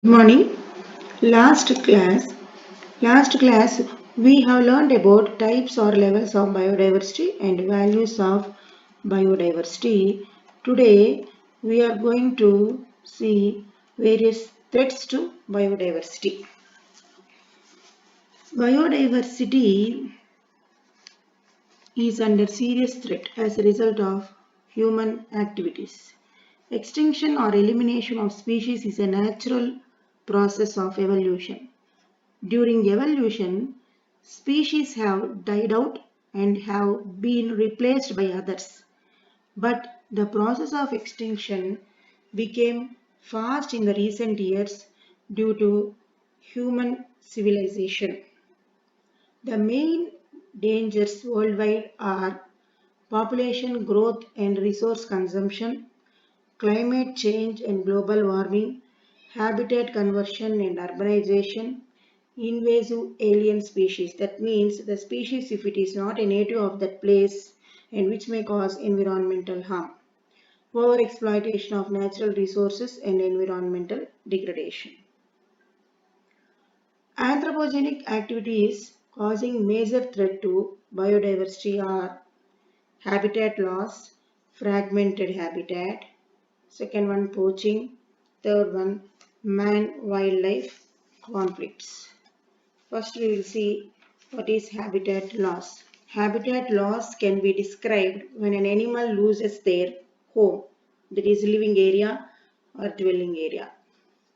Good morning. Last class, last class we have learned about types or levels of biodiversity and values of biodiversity. Today we are going to see various threats to biodiversity. Biodiversity is under serious threat as a result of human activities. Extinction or elimination of species is a natural process of evolution. During evolution, species have died out and have been replaced by others. But the process of extinction became fast in the recent years due to human civilization. The main dangers worldwide are population growth and resource consumption, climate change and global warming, habitat conversion and urbanization, invasive alien species. That means the species if it is not a native of that place and which may cause environmental harm. Overexploitation of natural resources and environmental degradation. Anthropogenic activities causing major threat to biodiversity are habitat loss, fragmented habitat, second one poaching, third one man-wildlife conflicts. First we will see what is habitat loss. Habitat loss can be described when an animal loses their home, that is living area or dwelling area.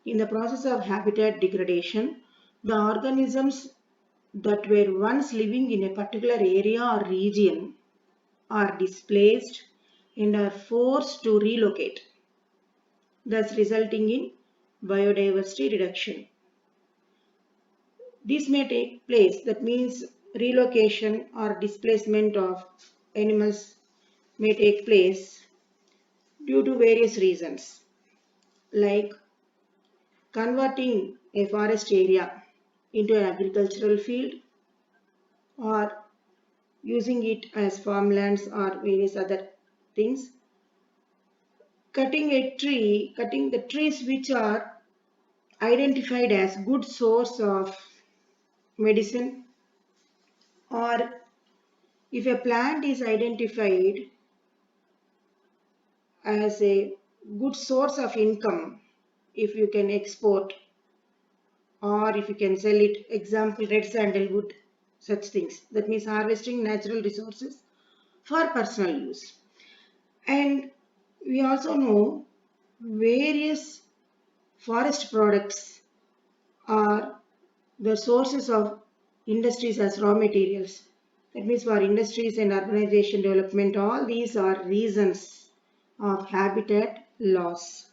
In the process of habitat degradation, the organisms that were once living in a particular area or region are displaced and are forced to relocate, thus resulting in biodiversity reduction. This may take place, that means relocation or displacement of animals may take place due to various reasons like converting a forest area into an agricultural field or using it as farmlands or various other things. Cutting the trees which are identified as good source of medicine, or if a plant is identified as a good source of income, if you can export or if you can sell it, example red sandalwood, such things, that means harvesting natural resources for personal use. And we also know various forest products are the sources of industries as raw materials. That means for industries and urbanization development, all these are reasons of habitat loss.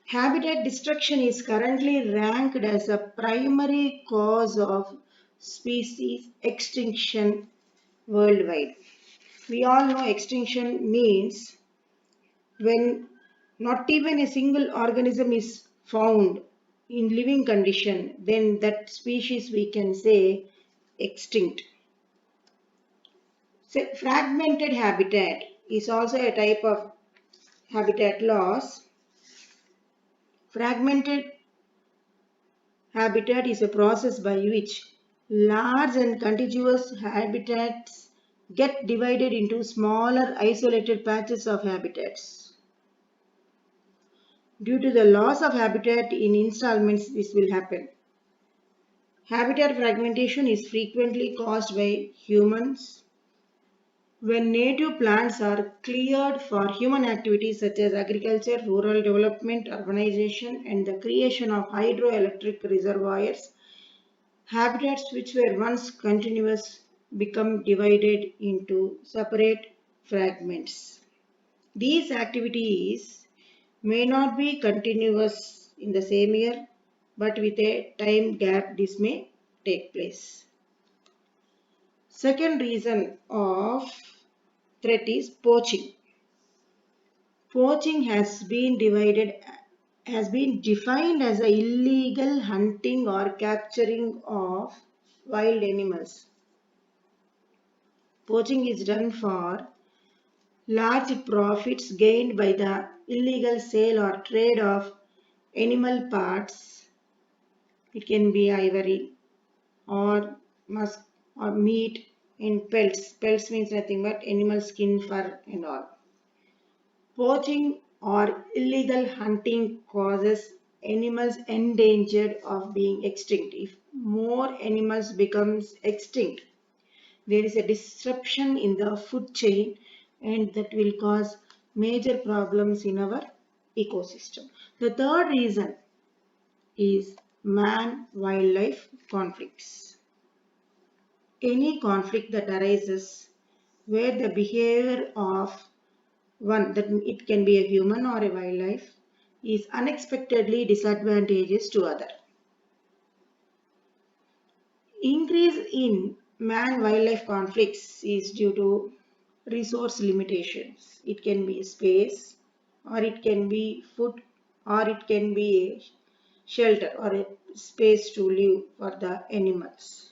Habitat destruction is currently ranked as a primary cause of species extinction worldwide. We all know extinction means when not even a single organism is found in living condition, then that species we can say extinct. So fragmented habitat is also a type of habitat loss. Fragmented habitat is a process by which large and contiguous habitats get divided into smaller isolated patches of habitats. Due to the loss of habitat in installments, this will happen. Habitat fragmentation is frequently caused by humans. When native plants are cleared for human activities such as agriculture, rural development, urbanization, and the creation of hydroelectric reservoirs, habitats which were once continuous become divided into separate fragments. These activities may not be continuous in the same year, but with a time gap this may take place. Second reason of threat is poaching. Poaching has been defined as a illegal hunting or capturing of wild animals. Poaching is done for large profits gained by the illegal sale or trade of animal parts. It can be ivory or musk or meat and pelts. Pelts means nothing but animal skin, fur and all. Poaching or illegal hunting causes animals endangered of being extinct. If more animals becomes extinct, there is a disruption in the food chain and that will cause major problems in our ecosystem. The third reason is man-wildlife conflicts. Any conflict that arises where the behavior of one, that it can be a human or a wildlife, is unexpectedly disadvantageous to other. Increase in man-wildlife conflicts is due to resource limitations. It can be space, or it can be food, or it can be a shelter or a space to live for the animals.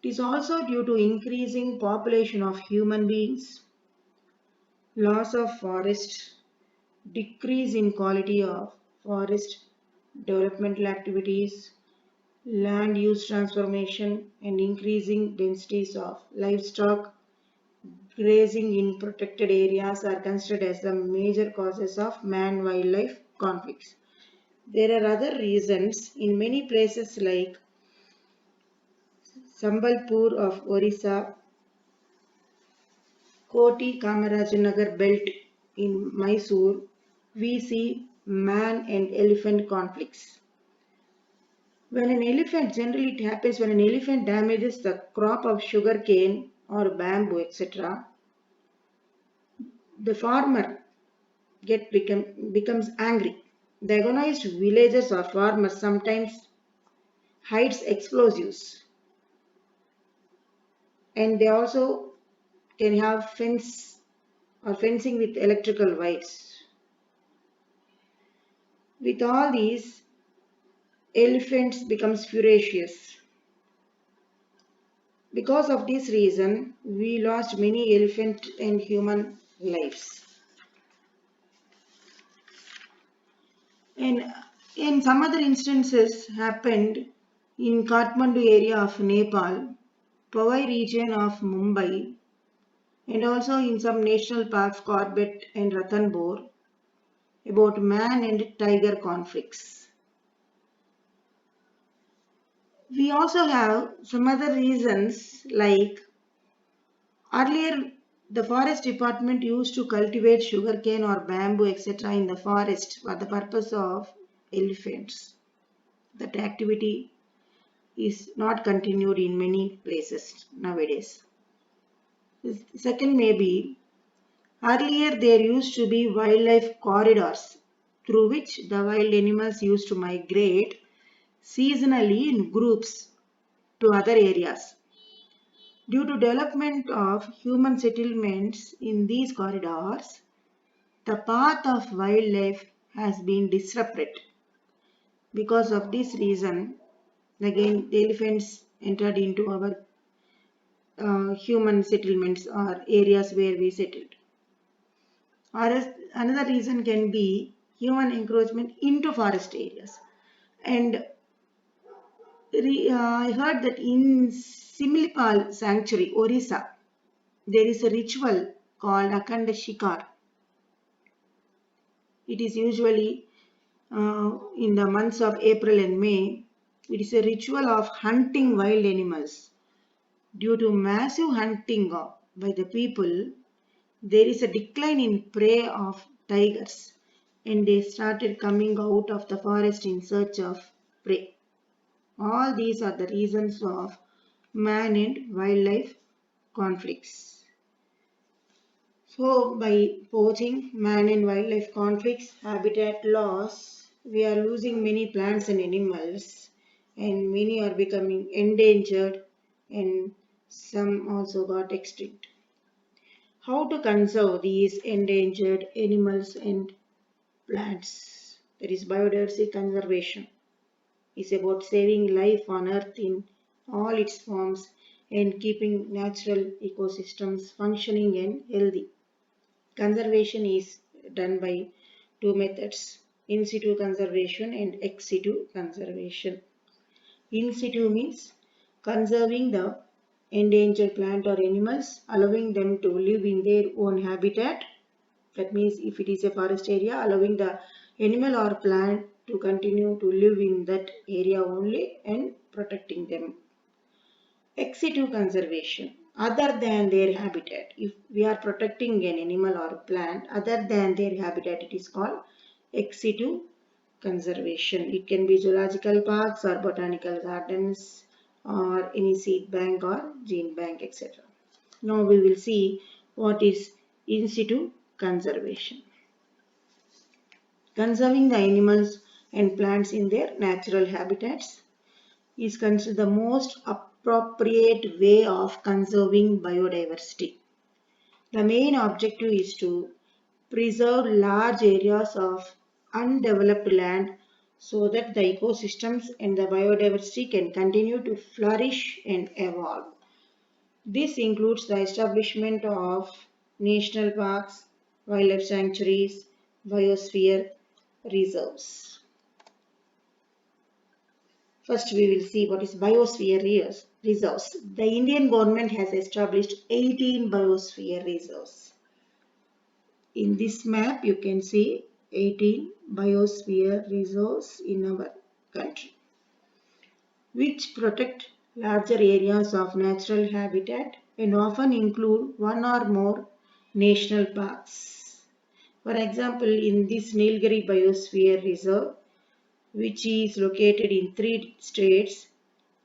It is also due to increasing population of human beings, loss of forest, decrease in quality of forest, developmental activities, land use transformation, and increasing densities of livestock grazing in protected areas are considered as the major causes of man-wildlife conflicts. There are other reasons in many places like Sambalpur of Orissa, Koti Kamarajanagar belt in Mysore, we see man and elephant conflicts. When an elephant, generally it happens when an elephant damages the crop of sugar cane or bamboo, etc., the farmer becomes angry. The agonized villagers or farmers sometimes hides explosives, and they also can have fence or fencing with electrical wires. With all these, elephants becomes furious. Because of this reason, we lost many elephant and human lives. And in some other instances happened in Kathmandu area of Nepal, Powai region of Mumbai, and also in some national parks, Corbett and Ranthambore, about man and tiger conflicts. We also have some other reasons like earlier the forest department used to cultivate sugarcane or bamboo etc. in the forest for the purpose of elephants. That activity is not continued in many places nowadays. Second, maybe earlier there used to be wildlife corridors through which the wild animals used to migrate seasonally in groups to other areas. Due to development of human settlements in these corridors, the path of wildlife has been disrupted. Because of this reason, again, the elephants entered into our human settlements or areas where we settled. Or another reason can be human encroachment into forest areas. And I heard that in Similipal Sanctuary, Orissa, there is a ritual called Akhanda Shikar. It is usually in the months of April and May. It is a ritual of hunting wild animals. Due to massive hunting by the people, there is a decline in prey of tigers and they started coming out of the forest in search of prey. All these are the reasons of man and wildlife conflicts. So by poaching, man and wildlife conflicts, habitat loss, we are losing many plants and animals and many are becoming endangered and some also got extinct. How to conserve these endangered animals and plants? That is biodiversity conservation. Is about saving life on earth in all its forms and keeping natural ecosystems functioning and healthy. Conservation is done by two methods, in situ conservation and ex situ conservation. In situ means conserving the endangered plant or animals, allowing them to live in their own habitat. That means if it is a forest area, allowing the animal or plant to continue to live in that area only and protecting them. Ex situ conservation, other than their habitat. If we are protecting an animal or plant other than their habitat, it is called ex situ conservation. It can be zoological parks or botanical gardens or any seed bank or gene bank, etc. Now we will see what is in situ conservation. Conserving the animals and plants in their natural habitats is considered the most appropriate way of conserving biodiversity. The main objective is to preserve large areas of undeveloped land so that the ecosystems and the biodiversity can continue to flourish and evolve. This includes the establishment of national parks, wildlife sanctuaries, biosphere reserves. First, we will see what is biosphere reserves. The Indian government has established 18 biosphere reserves. In this map, you can see 18 biosphere reserves in our country, which protect larger areas of natural habitat and often include one or more national parks. For example, in this Nilgiri Biosphere Reserve, which is located in 3 states,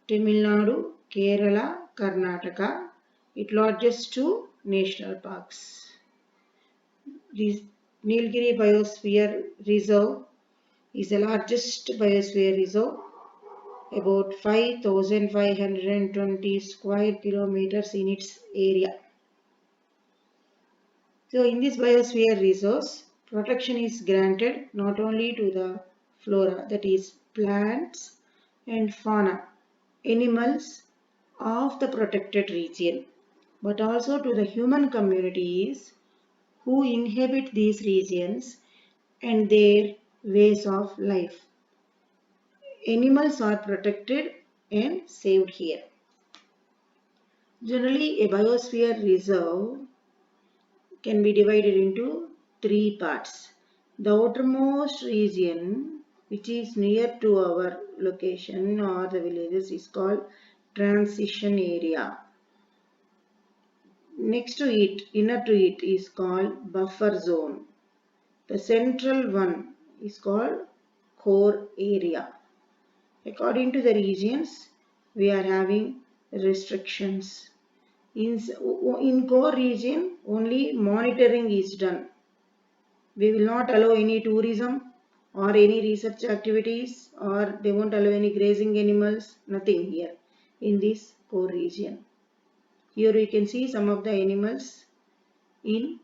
Tamil Nadu, Kerala, Karnataka, it lodges 2 national parks. This Nilgiri Biosphere Reserve is the largest biosphere reserve, about 5,520 square kilometers in its area. So in this biosphere resource, protection is granted not only to the flora, that is plants and fauna, animals of the protected region, but also to the human communities who inhabit these regions and their ways of life. Animals are protected and saved here. Generally, a biosphere reserve can be divided into 3 parts. The outermost region, which is near to our location or the villages, is called transition area. Next to it, inner to it, is called buffer zone. The central one is called core area. According to the regions, we are having restrictions. In core region, only monitoring is done. We will not allow any tourism or any research activities, or they won't allow any grazing animals, nothing here in this core region. Here we can see some of the animals in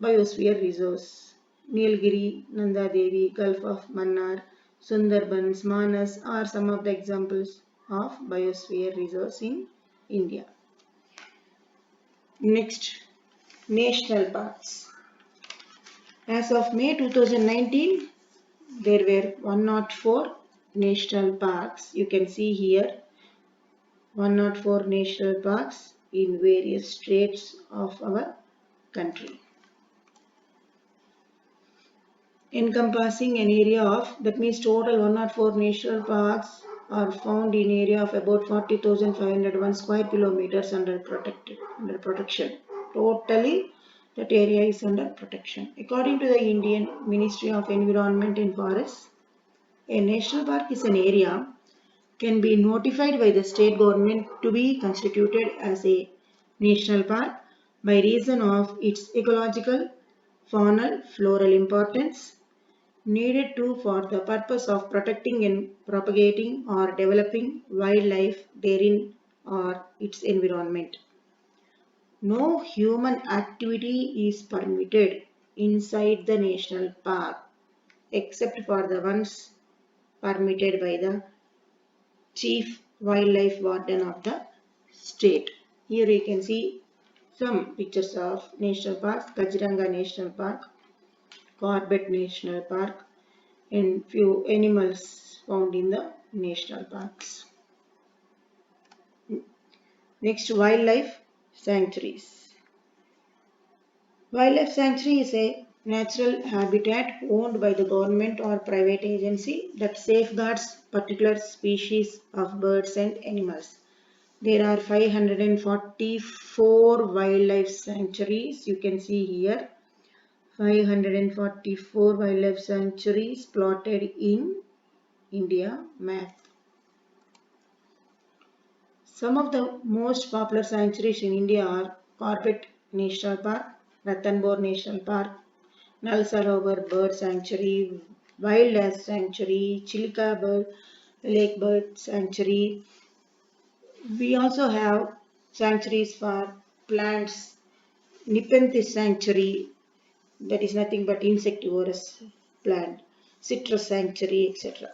biosphere reserves. Nilgiri, Nanda Devi, Gulf of Mannar, Sundarbans, Manas are some of the examples of biosphere reserves in India. Next, national parks. As of May 2019, there were 104 national parks. You can see here 104 national parks in various states of our country, encompassing an area of, that means total 104 national parks are found in area of about 40,501 square kilometers under protection. Totally that area is under protection. According to the Indian Ministry of Environment and Forests, a national park is an area can be notified by the state government to be constituted as a national park by reason of its ecological, faunal, floral importance, needed to for the purpose of protecting and propagating or developing wildlife therein or its environment. No human activity is permitted inside the national park except for the ones permitted by the Chief Wildlife Warden of the state. Here you can see some pictures of national parks. Kaziranga National Park. Corbett National Park, and few animals found in the national parks. Next, wildlife sanctuaries. Wildlife sanctuary is a natural habitat owned by the government or private agency that safeguards particular species of birds and animals. There are 544 wildlife sanctuaries. You can see here 544 wildlife sanctuaries plotted in India map. Some of the most popular sanctuaries in India are Corbett National Park, Ranthambore National Park, Nal Sarovar Bird Sanctuary, Wildlife Sanctuary, Chilka Lake Bird Sanctuary. We also have sanctuaries for plants, Nepenthes Sanctuary, that is nothing but insectivorous plant, Citrus Sanctuary, etc.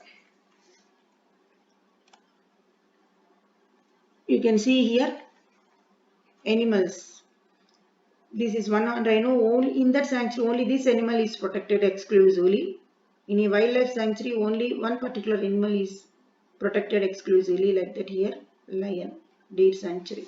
You can see here animals. This is one rhino. Only in that sanctuary, only this animal is protected exclusively. In a wildlife sanctuary, only one particular animal is protected exclusively, like that here, lion, deer sanctuary.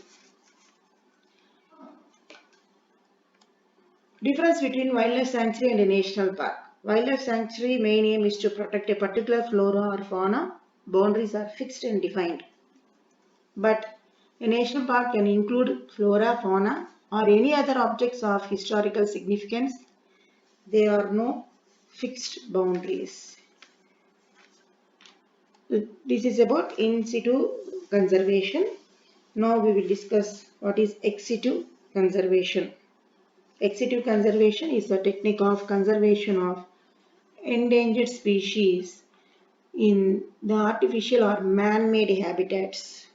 Difference between wildlife sanctuary and a national park. Wildlife sanctuary main aim is to protect a particular flora or fauna. Boundaries are fixed and defined. But a national park can include flora, fauna, or any other objects of historical significance. There are no fixed boundaries. This is about in situ conservation. Now we will discuss what is ex situ conservation. Ex situ conservation is the technique of conservation of endangered species in the artificial or man-made habitats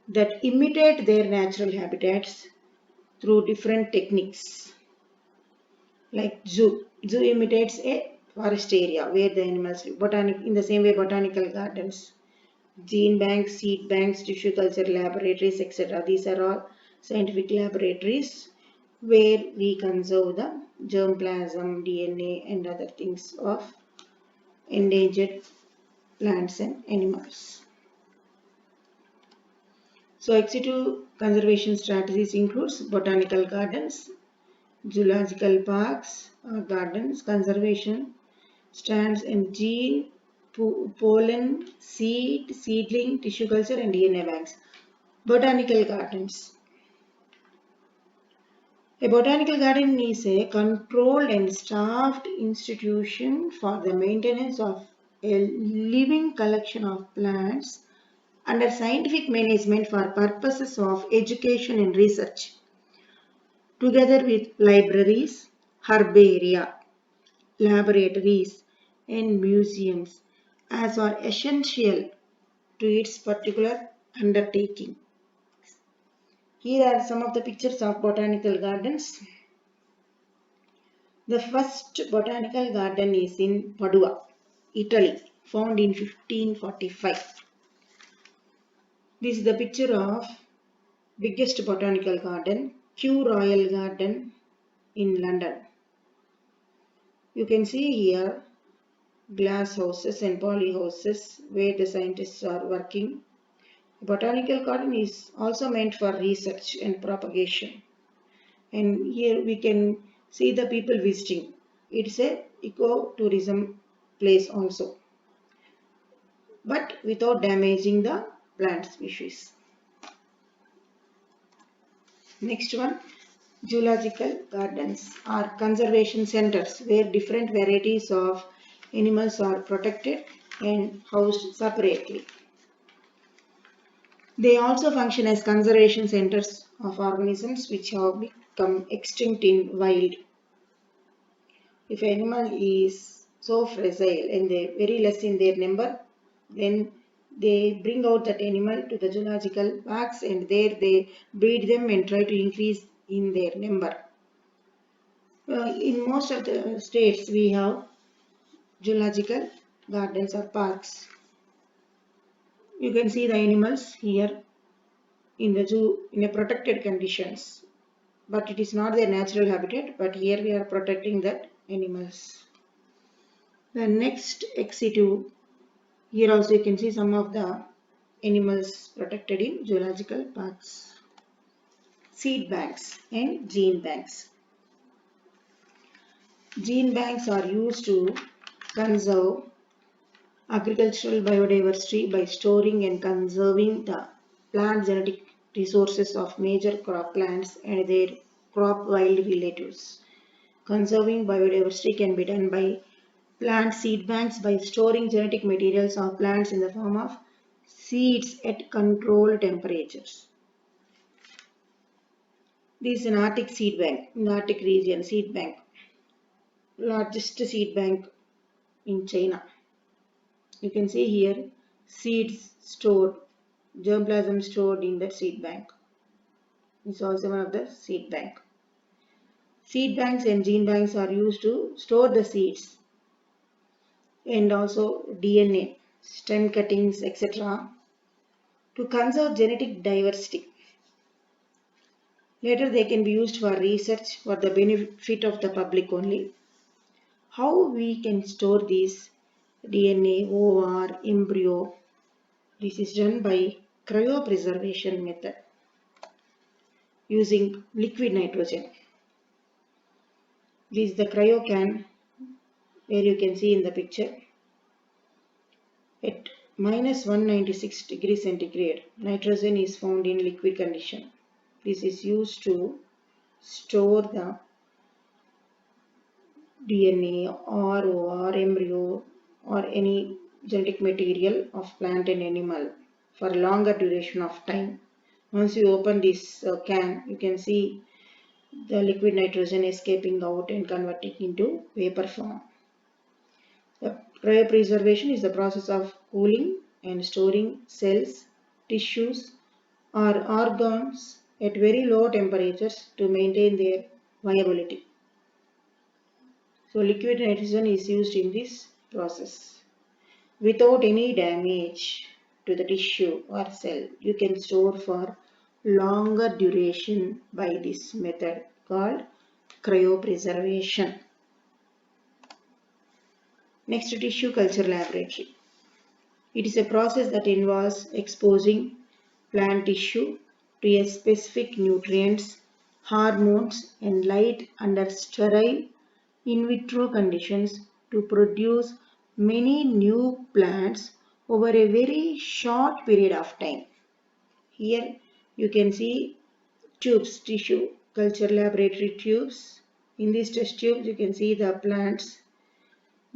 that imitate their natural habitats through different techniques. Like zoo. Zoo imitates a forest area where the animals live. In the same way, botanical gardens, gene banks, seed banks, tissue culture laboratories, etc. These are all scientific laboratories where we conserve the germplasm, DNA, and other things of endangered plants and animals. So, ex situ conservation strategies includes botanical gardens, zoological parks or gardens, conservation stands and gene, pollen, seedling, tissue culture and DNA banks. Botanical gardens. A botanical garden is a controlled and staffed institution for the maintenance of a living collection of plants under scientific management for purposes of education and research, together with libraries, herbaria, laboratories, and museums, as are essential to its particular undertaking. Here are some of the pictures of botanical gardens. The first botanical garden is in Padua, Italy, found in 1545. This is the picture of biggest botanical garden, Kew Royal Garden in London. You can see here glass houses and poly houses where the scientists are working. A botanical garden is also meant for research and propagation. And here we can see the people visiting. It's a ecotourism place also, but without damaging the plant species. Next one, zoological gardens are conservation centers where different varieties of animals are protected and housed separately. They also function as conservation centers of organisms which have become extinct in wild. If an animal is so fragile and they very less in their number, then they bring out that animal to the zoological parks and there they breed them and try to increase in their number. In most of the states we have zoological gardens or parks. You can see the animals here in the zoo in a protected conditions, but it is not their natural habitat, but here we are protecting that animals. The next ex situ, here also you can see some of the animals protected in zoological parks. Seed banks and gene banks. Gene banks are used to conserve agricultural biodiversity by storing and conserving the plant genetic resources of major crop plants and their crop wild relatives. Conserving biodiversity can be done by plant seed banks by storing genetic materials of plants in the form of seeds at controlled temperatures. This is an Arctic seed bank, in the Arctic region seed bank, largest seed bank in China. You can see here seeds stored, germplasm stored in the seed bank. It's also one of the seed bank. Seed banks and gene banks are used to store the seeds and also DNA, stem cuttings, etc. to conserve genetic diversity. Later they can be used for research for the benefit of the public only. How we can store these DNA, OR, embryo? This is done by cryopreservation method using liquid nitrogen. This is the cryo can where you can see in the picture. At minus 196 degrees centigrade, nitrogen is found in liquid condition. This is used to store the DNA or embryo or any genetic material of plant and animal for a longer duration of time. Once you open this can, you can see the liquid nitrogen escaping out and converting into vapor form. The cryopreservation is the process of cooling and storing cells, tissues, or organs at very low temperatures to maintain their viability. So liquid nitrogen is used in this process. Without any damage to the tissue or cell, you can store for longer duration by this method called cryopreservation. Next, tissue culture laboratory. It is a process that involves exposing plant tissue to a specific nutrients, hormones and light under sterile in vitro conditions to produce many new plants over a very short period of time. Here you can see tubes, tissue culture laboratory tubes. In these test tubes you can see the plants.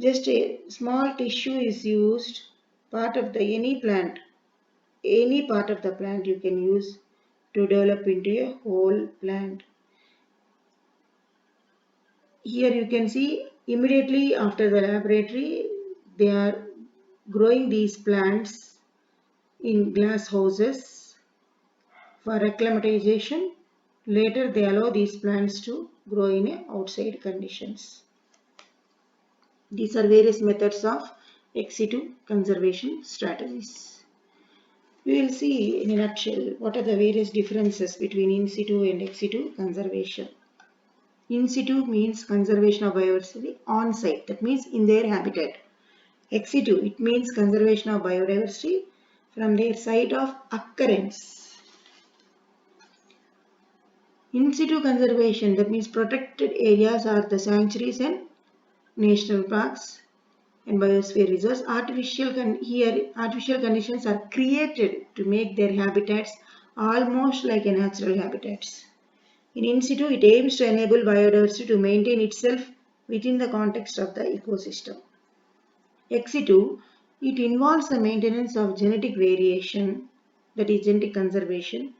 Just a small tissue is used, part of the any part of the plant you can use to develop into a whole plant. Here you can see immediately after the laboratory they are growing these plants in glass houses for acclimatization. Later they allow these plants to grow in outside conditions. These are various methods of ex situ conservation strategies. We will see in a nutshell what are the various differences between in situ and ex situ conservation. In situ means conservation of biodiversity on site, that means in their habitat. Ex situ, it means conservation of biodiversity from their site of occurrence. In situ conservation, that means protected areas are the sanctuaries and national parks and biosphere reserves. Artificial conditions are created to make their habitats almost like a natural habitats. In situ, it aims to enable biodiversity to maintain itself within the context of the ecosystem. Ex situ, it involves the maintenance of genetic variation, that is genetic conservation,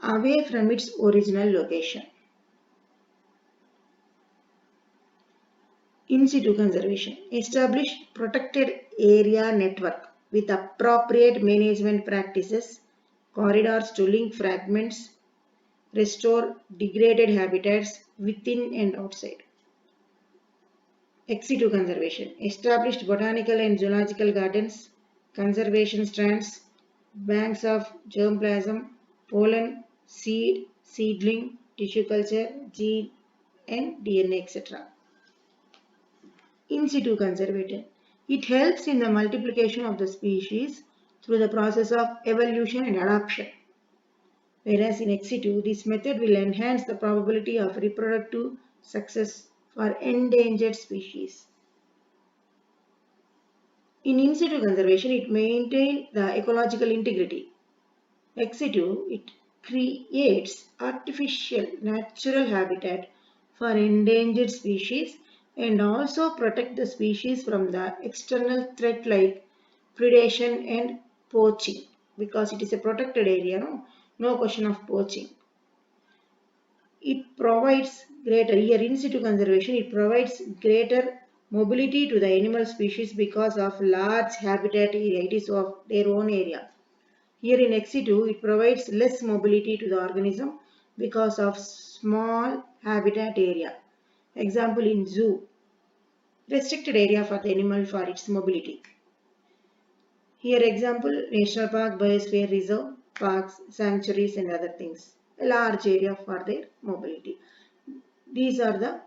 away from its original location. In situ conservation, establish protected area network with appropriate management practices, corridors to link fragments, restore degraded habitats within and outside. Ex situ conservation, established botanical and zoological gardens, conservation strands, banks of germplasm, pollen, seed, seedling, tissue culture, gene and DNA, etc. in situ conservation. It helps in the multiplication of the species through the process of evolution and adaptation. Whereas in ex situ, this method will enhance the probability of reproductive success for endangered species. In situ conservation, it maintains the ecological integrity. Ex situ, it creates artificial natural habitat for endangered species and also protect the species from the external threat like predation and poaching, because it is a protected area, no question of poaching. It provides greater, here in situ conservation, it provides greater mobility to the animal species because of large habitat area, it is of their own area. Here in ex situ, it provides less mobility to the organism because of small habitat area. Example in zoo, restricted area for the animal for its mobility. Here example, national park, biosphere reserve, parks, sanctuaries and other things. A large area for their mobility. These are the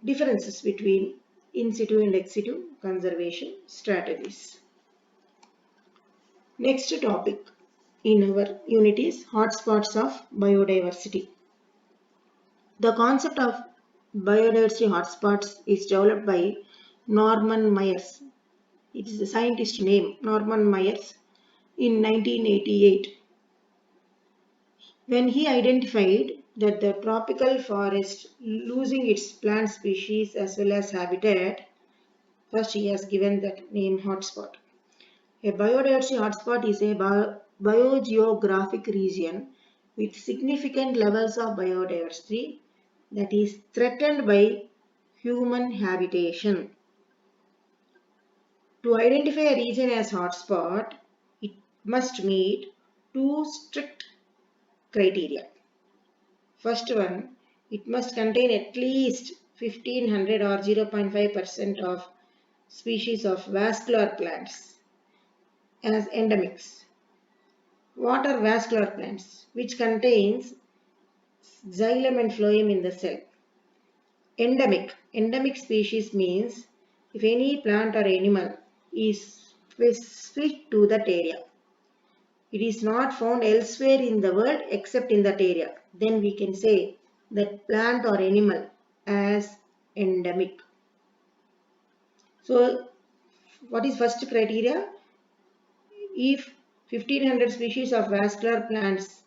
differences between in situ and ex situ conservation strategies. Next topic in our unit is hotspots of biodiversity. The concept of biodiversity hotspots is developed by Norman Myers. It is the scientist name Norman Myers in 1988, when he identified that the tropical forest losing its plant species as well as habitat. First he has given that name hotspot. A biodiversity hotspot is a biogeographic region with significant levels of biodiversity that is threatened by human habitation. To identify a region as hotspot, it must meet two strict criteria. First one, it must contain at least 1500 or 0.5% of species of vascular plants as endemics. What are vascular plants? Which contains xylem and phloem in the cell. Endemic species means if any plant or animal is specific to that area, it is not found elsewhere in the world except in that area, then we can say that plant or animal as endemic. So what is first criteria? If 1500 species of vascular plants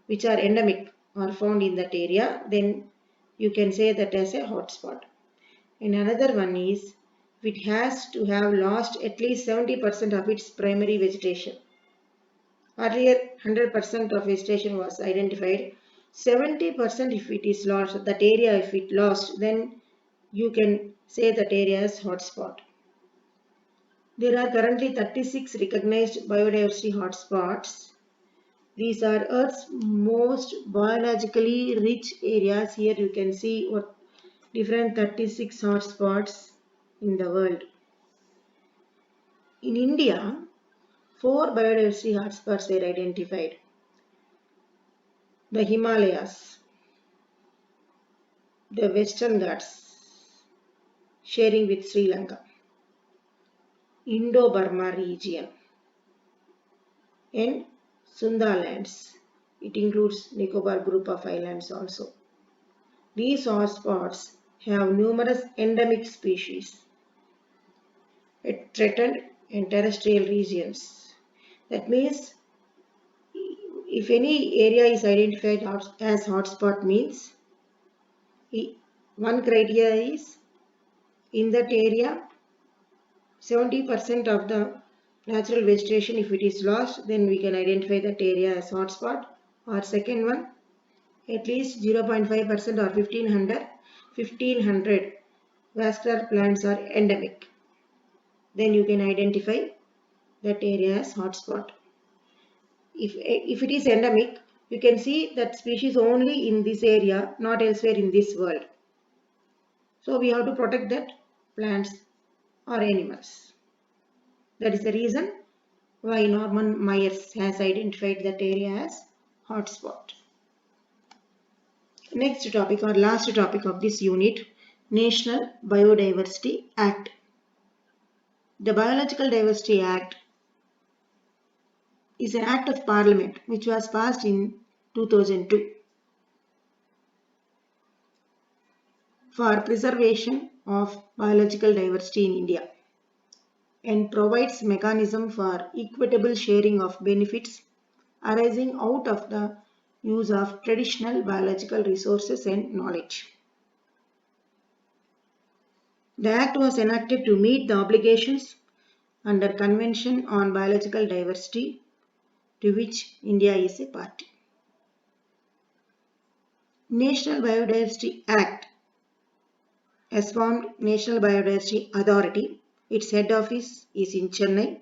which are endemic are found in that area, then you can say that as a hotspot. And another one is it has to have lost at least 70% of its primary vegetation. Earlier 100% of vegetation was identified. 70% if it is lost, that area if it lost, then you can say that area is hotspot. There are currently 36 recognized biodiversity hotspots. These are Earth's most biologically rich areas. Here you can see what different 36 hotspots in the world. In India, 4 biodiversity hotspots were identified. The Himalayas, the Western Ghats, sharing with Sri Lanka, Indo-Burma region, and Sundalands. It includes Nicobar group of islands also. These hotspots have numerous endemic species, threatened and terrestrial regions. That means if any area is identified as hotspot means one criteria is in that area 70% of the natural vegetation if it is lost, then we can identify that area as hotspot. Or second one, at least 0.5% or 1500 vascular plants are endemic, then you can identify that area as hotspot. If it is endemic, you can see that species only in this area, not elsewhere in this world. So we have to protect that plants or animals. That is the reason why Norman Myers has identified that area as hotspot. Next topic or last topic of this unit, National Biodiversity Act. The Biological Diversity Act is an act of parliament which was passed in 2002 for preservation of biological diversity in India and provides mechanism for equitable sharing of benefits arising out of the use of traditional biological resources and knowledge. The Act was enacted to meet the obligations under Convention on Biological Diversity to which India is a party. National Biodiversity Act has formed National Biodiversity Authority. Its head office is in Chennai.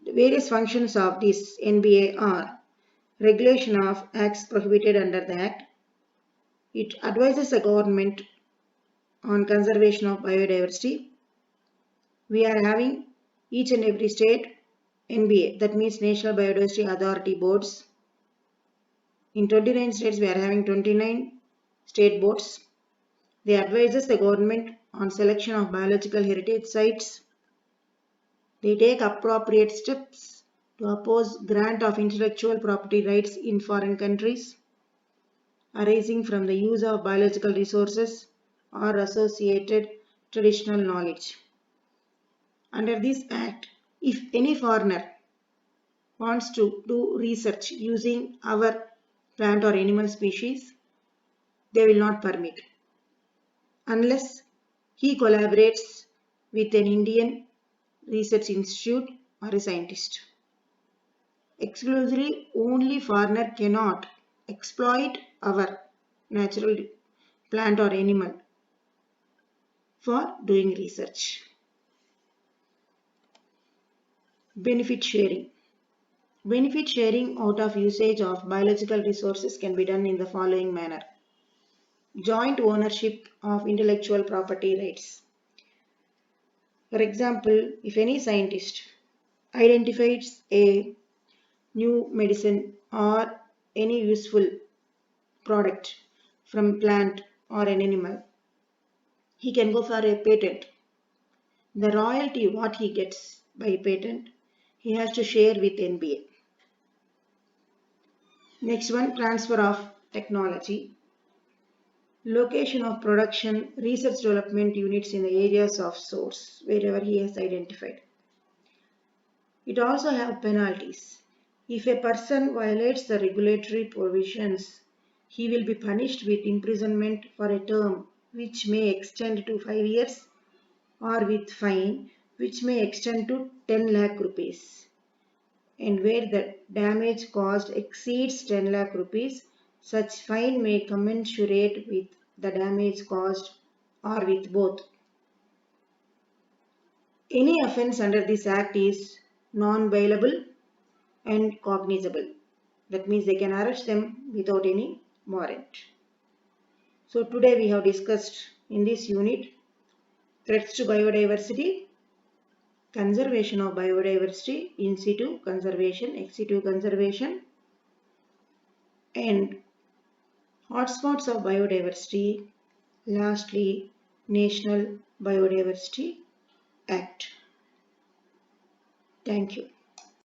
The various functions of this NBA are regulation of acts prohibited under the Act. It advises the government on conservation of biodiversity. We are having each and every state NBA, that means National Biodiversity Authority boards. In 29 states, we are having 29 state boards. They advises the government on selection of biological heritage sites. They take appropriate steps to oppose grant of intellectual property rights in foreign countries arising from the use of biological resources or associated traditional knowledge. Under this Act, if any foreigner wants to do research using our plant or animal species, they will not permit unless he collaborates with an Indian research institute or a scientist. Exclusively, only foreigner cannot exploit our natural plant or animal for doing research. Benefit sharing. Benefit sharing out of usage of biological resources can be done in the following manner. Joint ownership of intellectual property rights. For example, if any scientist identifies a new medicine or any useful product from plant or an animal, he can go for a patent. The royalty what he gets by patent, he has to share with NBA. Next one, transfer of technology. Location of production, research development units in the areas of source, wherever he has identified. It also have penalties. If a person violates the regulatory provisions, he will be punished with imprisonment for a term which may extend to 5 years or with fine which may extend to 10 lakh rupees. And where the damage caused exceeds 10 lakh rupees, such fine may commensurate with the damage caused or with both. Any offence under this Act is non-bailable and cognizable. That means they can arrest them without any warrant. So today we have discussed in this unit threats to biodiversity, conservation of biodiversity, in situ conservation, ex situ conservation, and hotspots of biodiversity. Lastly, National Biodiversity Act. Thank you.